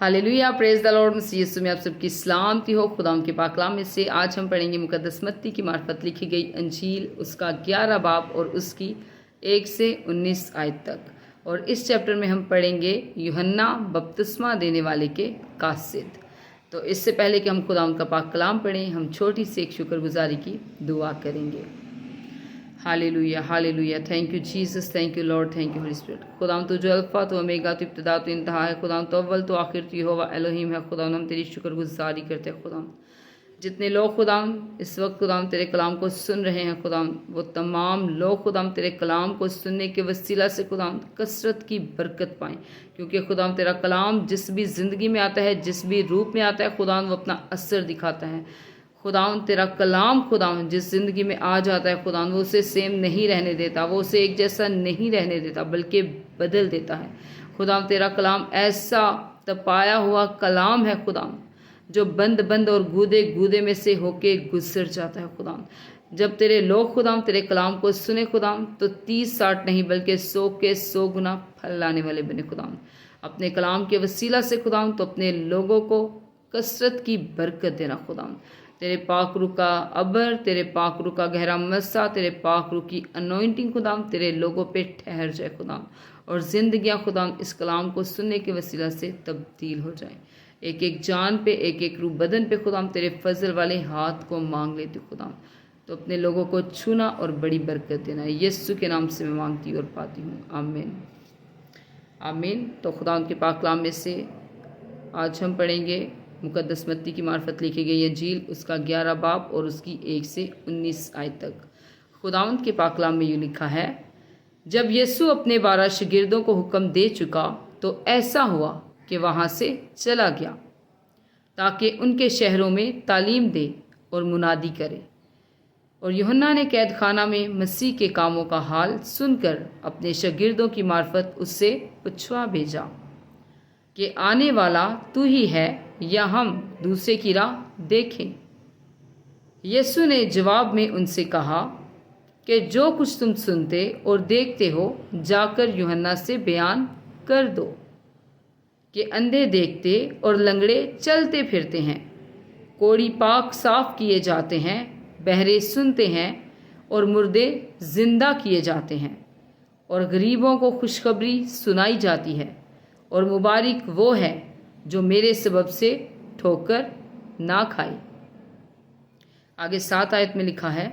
Hallelujah, praise the lord. मसीह यीशु में आप सबकी सलामती हो। खुदा के पाक कलाम में से आज हम पढ़ेंगे मुकद्दस मत्ती की मार्फत लिखी गई अंजील, उसका 11 बाब और उसकी 1 से 19 आयत तक। और इस चैप्टर में हम पढ़ेंगे यूहन्ना बपतिस्मा देने वाले के कासिद। तो इससे पहले कि हम खुदा का पाक कलाम पढ़ें, हम छोटी सी एक शुक्रगुजारी की दुआ करेंगे। Hallelujah, hallelujah. Thank you Jesus, thank you lord, thank you holy spirit. खुदाम तो जो अल्फा तो ओमेगा तो इब्तिदा तो इंतहा है। खुदाम तो अव्वल तो आखिर तो यहोवा एलोहीम है। खुदाम हम तेरी शुक्रगुजारी करते हैं। खुदाम जितने लोग खुदाम इस वक्त खुदाम तेरे कलाम को सुन रहे हैं, खुदाम वो तमाम लोग खुदाम तेरे कलाम को सुनने के वसीला से खुदाम कसरत की बरकत पाएँ, क्योंकि खुदाम तेरा कलाम जिस भी ज़िंदगी में आता है, जिस भी रूप में आता है, खुदाम वो अपना असर दिखाता है। खुदावन तेरा कलाम खुदावन जिस ज़िंदगी में आ जाता है, खुदावन वो उसे सेम नहीं रहने देता, वो उसे एक जैसा नहीं रहने देता, बल्कि बदल देता है। खुदावन तेरा कलाम ऐसा तपाया हुआ कलाम है खुदावन, जो बंद बंद और गूदे गूदे में से होके गुजर जाता है। खुदावन जब तेरे लोग खुदावन तेरे कलाम को सुने खुदावन, तो 30-60 नहीं बल्कि 100 के 100 गुना फल लाने वाले बने। खुदावन अपने कलाम के वसीला से खुदावन तो अपने लोगों को कसरत की बरकत देना। खुदावन तेरे पाकरू का अबर, तेरे पाकरू का गहरा मस्सा, तेरे पाकरू की अनोइंटिंग खुदाम तेरे लोगों पे ठहर जाए खुदाम, और जिंदगियां खुदाम इस कलाम को सुनने के वसीला से तब्दील हो जाए। एक एक जान पे, एक एक रूह बदन पे खुदाम तेरे फजल वाले हाथ को मांग लेती खुदाम, तो अपने लोगों को छूना और बड़ी बरकत देना। यीशु के नाम से मैं मांगती और पाती हूँ, आमीन आमीन। तो खुदा के पाक कलाम में से आज हम पढ़ेंगे मुकद्दस मत्ती की मार्फत लिखी गई अंजील, उसका 11 बाब और उसकी 1 से 19 आयत तक। खुदावंद के पाक कलाम में यूँ लिखा है, जब यीशु अपने 12 शागिर्दों को हुक्म दे चुका तो ऐसा हुआ कि वहाँ से चला गया, ताकि उनके शहरों में तालीम दे और मुनादी करे। और यूहन्ना ने कैद खाना में मसीह के कामों का हाल सुनकर अपने शागिर्दों की मार्फत उससे पूछवा भेजा कि आने वाला तू ही है या हम दूसरे की राह देखें। यीशु ने जवाब में उनसे कहा कि जो कुछ तुम सुनते और देखते हो जाकर यूहन्ना से बयान कर दो कि अंधे देखते और लंगड़े चलते फिरते हैं, कोढ़ी पाक साफ किए जाते हैं, बहरे सुनते हैं और मुर्दे जिंदा किए जाते हैं, और गरीबों को खुशखबरी सुनाई जाती है। और मुबारक वो है जो मेरे सबब से ठोकर ना खाए। आगे 7 आयत में लिखा है,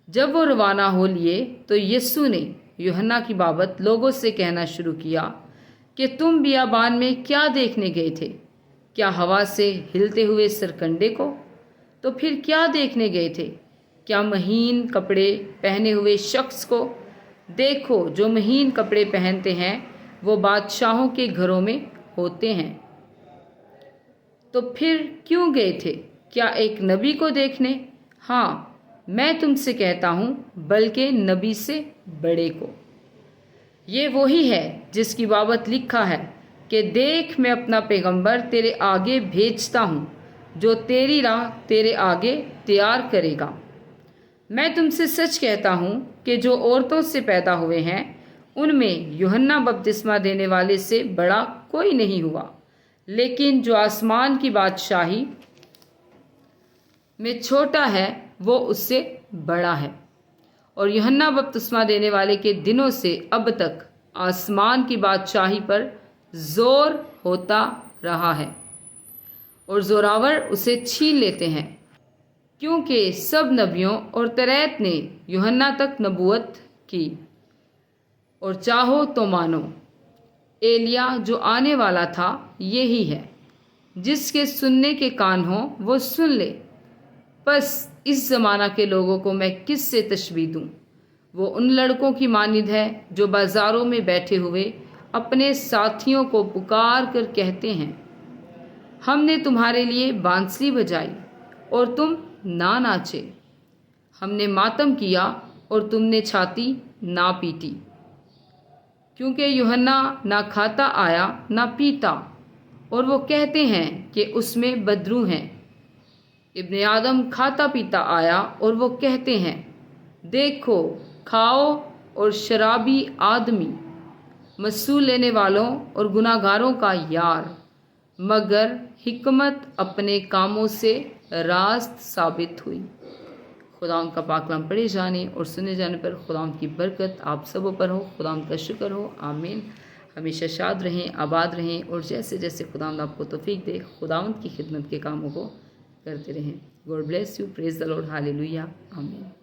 जब वो रवाना हो लिए तो यीशु ने यूहन्ना की बाबत लोगों से कहना शुरू किया कि तुम बियाबान में क्या देखने गए थे? क्या हवा से हिलते हुए सरकंडे को? तो फिर क्या देखने गए थे? क्या महीन कपड़े पहने हुए शख्स को? देखो, जो महीन कपड़े पहनते हैं वो बादशाहों के घरों में होते हैं। तो फिर क्यों गए थे? क्या एक नबी को देखने? हाँ, मैं तुमसे कहता हूँ, बल्कि नबी से बड़े को। ये वही है जिसकी बाबत लिखा है कि देख, मैं अपना पैगंबर तेरे आगे भेजता हूँ, जो तेरी राह तेरे आगे तैयार करेगा। मैं तुमसे सच कहता हूँ कि जो औरतों से पैदा हुए हैं उनमें यूहन्ना बपतिस्मा देने वाले से बड़ा कोई नहीं हुआ, लेकिन जो आसमान की बादशाही में छोटा है वो उससे बड़ा है। और यूहन्ना बपतिस्मा देने वाले के दिनों से अब तक आसमान की बादशाही पर जोर होता रहा है, और जोरावर उसे छीन लेते हैं, क्योंकि सब नबियों और तौरात ने यूहन्ना तक नबूवत की। और चाहो तो मानो एलिया जो आने वाला था यही है। जिसके सुनने के कान हो वो सुन ले। बस इस ज़माना के लोगों को मैं किस से तशबीह दूँ? वो उन लड़कों की मानिंद है जो बाज़ारों में बैठे हुए अपने साथियों को पुकार कर कहते हैं, हमने तुम्हारे लिए बांसुरी बजाई और तुम ना नाचे, हमने मातम किया और तुमने छाती ना पीटी। क्योंकि यूहन्ना ना खाता आया ना पीता, और वो कहते हैं कि उसमें बदरू हैं। इब्ने आदम खाता पीता आया और वो कहते हैं, देखो खाओ और शराबी आदमी, मसूल लेने वालों और गुनाहगारों का यार, मगर हिकमत अपने कामों से रास्त साबित हुई। खुदा का पाक कलाम पढ़े जाने और सुने जाने पर खुदा की बरकत आप सबों पर हो। खुदा का शुक्र हो। आमीन। हमेशा शाद रहें, आबाद रहें और जैसे जैसे खुदा आपको तौफीक दे खुदावंद की खिदमत के कामों को करते रहें। God bless you. Praise the Lord. Hallelujah. आमीन।